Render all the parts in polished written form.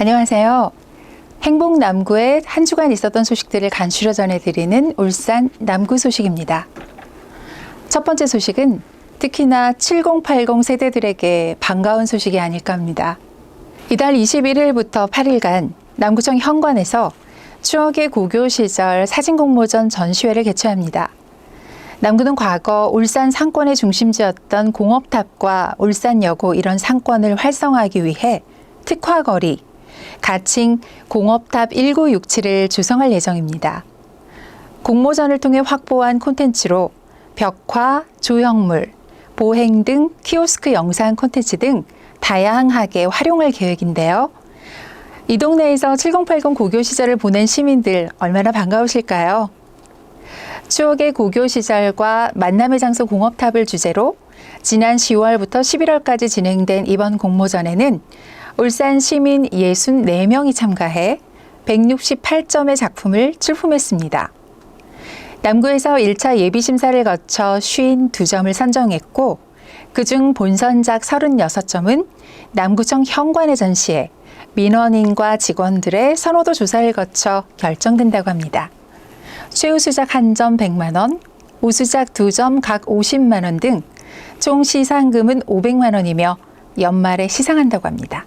안녕하세요. 행복 남구에 한 주간 있었던 소식들을 간추려 전해드리는 울산 남구 소식입니다. 첫 번째 소식은 특히나 7080 세대들에게 반가운 소식이 아닐까 합니다. 이달 21일부터 8일간 남구청 현관에서 추억의 고교 시절 사진 공모전 전시회를 개최합니다. 남구는 과거 울산 상권의 중심지였던 공업탑과 울산여고 이런 상권을 활성화하기 위해 특화거리, 가칭 공업탑 1967을 조성할 예정입니다. 공모전을 통해 확보한 콘텐츠로 벽화, 조형물, 보행 등 키오스크 영상 콘텐츠 등 다양하게 활용할 계획인데요. 이 동네에서 7080 고교 시절을 보낸 시민들 얼마나 반가우실까요? 추억의 고교 시절과 만남의 장소 공업탑을 주제로 지난 10월부터 11월까지 진행된 이번 공모전에는 울산 시민 64명이 참가해 168점의 작품을 출품했습니다. 남구에서 1차 예비심사를 거쳐 52점을 선정했고 그중 본선작 36점은 남구청 현관에 전시해 민원인과 직원들의 선호도 조사를 거쳐 결정된다고 합니다. 최우수작 1점 100만 원, 우수작 2점 각 50만 원 등 총 시상금은 500만 원이며 연말에 시상한다고 합니다.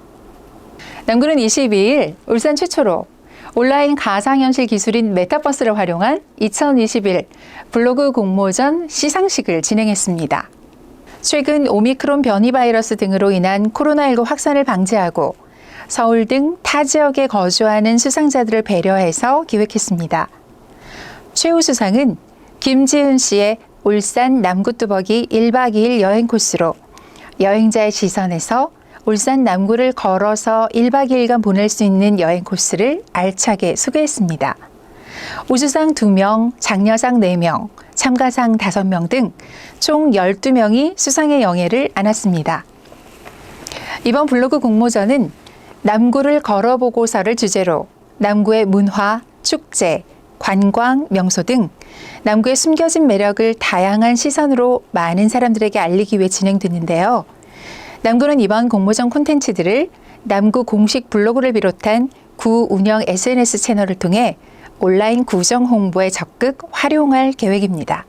남구는 22일 울산 최초로 온라인 가상현실 기술인 메타버스를 활용한 2021 블로그 공모전 시상식을 진행했습니다. 최근 오미크론 변이 바이러스 등으로 인한 코로나19 확산을 방지하고 서울 등 타 지역에 거주하는 수상자들을 배려해서 기획했습니다. 최우수상은 김지은 씨의 울산 남구뚜벅이 1박 2일 여행 코스로 여행자의 시선에서 울산 남구를 걸어서 1박 2일간 보낼 수 있는 여행 코스를 알차게 소개했습니다. 우수상 2명, 장려상 4명, 참가상 5명 등 총 12명이 수상의 영예를 안았습니다. 이번 블로그 공모전은 남구를 걸어보고서를 주제로 남구의 문화, 축제, 관광, 명소 등 남구의 숨겨진 매력을 다양한 시선으로 많은 사람들에게 알리기 위해 진행됐는데요. 남구는 이번 공모전 콘텐츠들을 남구 공식 블로그를 비롯한 구 운영 SNS 채널을 통해 온라인 구정 홍보에 적극 활용할 계획입니다.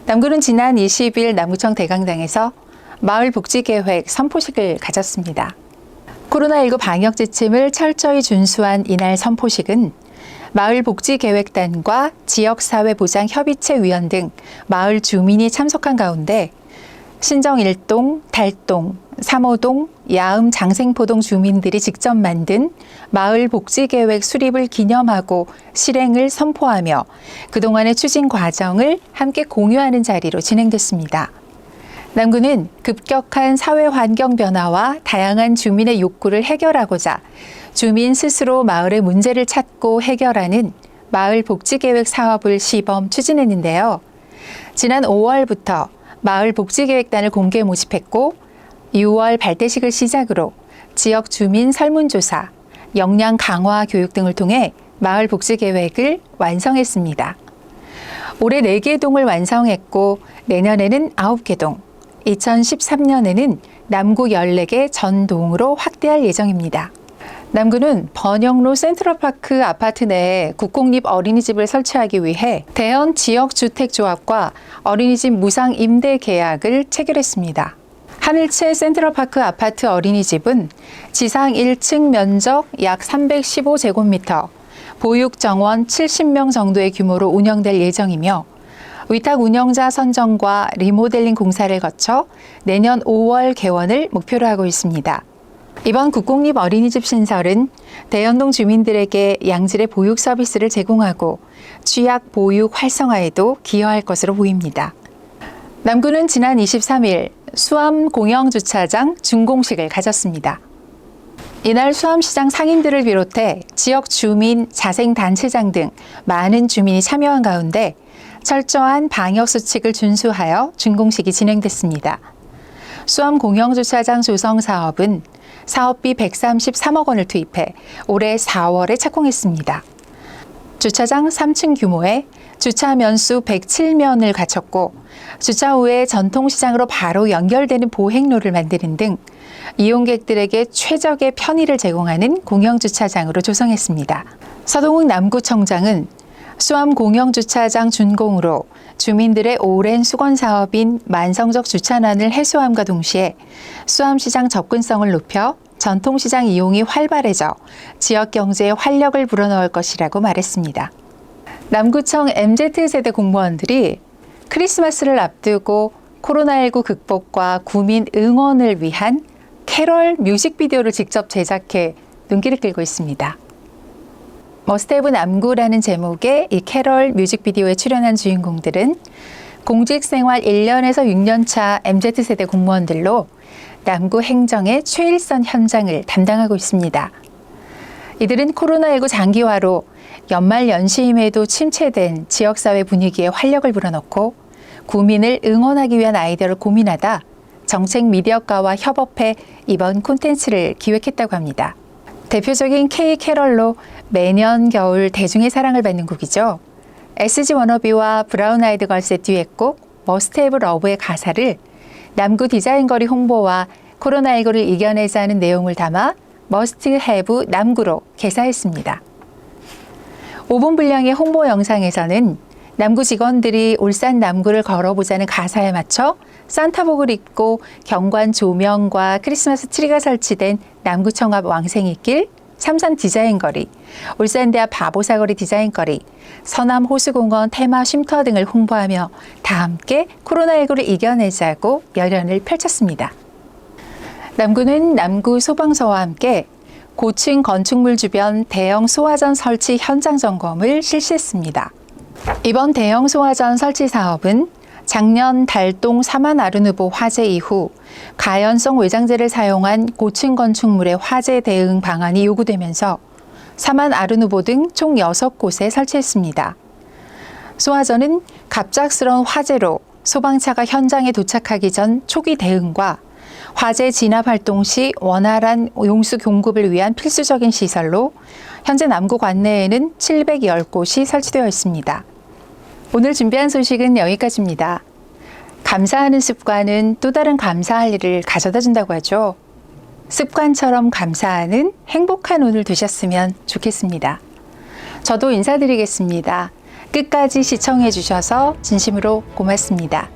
남구는 지난 20일 남구청 대강당에서 마을 복지 계획 선포식을 가졌습니다. 코로나19 방역 지침을 철저히 준수한 이날 선포식은 마을 복지계획단과 지역사회보장협의체위원 등 마을 주민이 참석한 가운데 신정 1동, 달동, 3호동, 야음 장생포동 주민들이 직접 만든 마을 복지계획 수립을 기념하고 실행을 선포하며 그동안의 추진 과정을 함께 공유하는 자리로 진행됐습니다. 남구는 급격한 사회 환경 변화와 다양한 주민의 욕구를 해결하고자 주민 스스로 마을의 문제를 찾고 해결하는 마을 복지계획 사업을 시범 추진했는데요. 지난 5월부터 마을 복지계획단을 공개 모집했고 6월 발대식을 시작으로 지역 주민 설문조사, 역량 강화 교육 등을 통해 마을 복지계획을 완성했습니다. 올해 4개 동을 완성했고 내년에는 9개 동, 2013년에는 남구 14개 전 동으로 확대할 예정입니다. 남구는 번영로 센트럴파크 아파트 내에 국공립 어린이집을 설치하기 위해 대연 지역주택조합과 어린이집 무상 임대 계약을 체결했습니다. 하늘채 센트럴파크 아파트 어린이집은 지상 1층 면적 약 315제곱미터, 보육 정원 70명 정도의 규모로 운영될 예정이며 위탁 운영자 선정과 리모델링 공사를 거쳐 내년 5월 개원을 목표로 하고 있습니다. 이번 국공립 어린이집 신설은 대연동 주민들에게 양질의 보육 서비스를 제공하고 취약 보육 활성화에도 기여할 것으로 보입니다. 남구는 지난 23일 수암 공영주차장 준공식을 가졌습니다. 이날 수암시장 상인들을 비롯해 지역 주민, 자생단체장 등 많은 주민이 참여한 가운데 철저한 방역수칙을 준수하여 준공식이 진행됐습니다. 수암 공영주차장 조성 사업은 사업비 133억 원을 투입해 올해 4월에 착공했습니다. 주차장 3층 규모의 주차 면수 107면을 갖췄고 주차 후에 전통시장으로 바로 연결되는 보행로를 만드는 등 이용객들에게 최적의 편의를 제공하는 공영주차장으로 조성했습니다. 서동욱 남구청장은 수암 공영주차장 준공으로 주민들의 오랜 수건 사업인 만성적 주차난을 해소함과 동시에 수암시장 접근성을 높여 전통시장 이용이 활발해져 지역 경제에 활력을 불어넣을 것이라고 말했습니다. 남구청 MZ세대 공무원들이 크리스마스를 앞두고 코로나19 극복과 구민 응원을 위한 캐럴 뮤직비디오를 직접 제작해 눈길을 끌고 있습니다. 머스테이브 남구라는 제목의 이 캐럴 뮤직비디오에 출연한 주인공들은 공직생활 1년에서 6년차 MZ세대 공무원들로 남구 행정의 최일선 현장을 담당하고 있습니다. 이들은 코로나19 장기화로 연말 연시임에도 침체된 지역사회 분위기에 활력을 불어넣고 구민을 응원하기 위한 아이디어를 고민하다 정책 미디어과와 협업해 이번 콘텐츠를 기획했다고 합니다. 대표적인 K-캐럴로 매년 겨울 대중의 사랑을 받는 곡이죠. SG 워너비와 브라운 아이드 걸스의 듀엣곡 머스트 해브 러브의 가사를 남구 디자인거리 홍보와 코로나19를 이겨내자는 내용을 담아 머스트 해브 남구로 개사했습니다. 5분 분량의 홍보 영상에서는 남구 직원들이 울산 남구를 걸어보자는 가사에 맞춰 산타복을 입고 경관 조명과 크리스마스 트리가 설치된 남구청 앞 왕생이길, 삼산 디자인거리, 울산대합 바보사거리 디자인거리, 서남 호수공원 테마 쉼터 등을 홍보하며 다 함께 코로나19를 이겨내자고 열연을 펼쳤습니다. 남구는 남구 소방서와 함께 고층 건축물 주변 대형 소화전 설치 현장 점검을 실시했습니다. 이번 대형 소화전 설치 사업은 작년 달동 사만 아르누보 화재 이후 가연성 외장재를 사용한 고층 건축물의 화재 대응 방안이 요구되면서 사만 아르누보 등 총 6곳에 설치했습니다. 소화전은 갑작스러운 화재로 소방차가 현장에 도착하기 전 초기 대응과 화재 진압 활동 시 원활한 용수 공급을 위한 필수적인 시설로 현재 남구 관내에는 710곳이 설치되어 있습니다. 오늘 준비한 소식은 여기까지입니다. 감사하는 습관은 또 다른 감사할 일을 가져다 준다고 하죠. 습관처럼 감사하는 행복한 오늘 되셨으면 좋겠습니다. 저도 인사드리겠습니다. 끝까지 시청해 주셔서 진심으로 고맙습니다.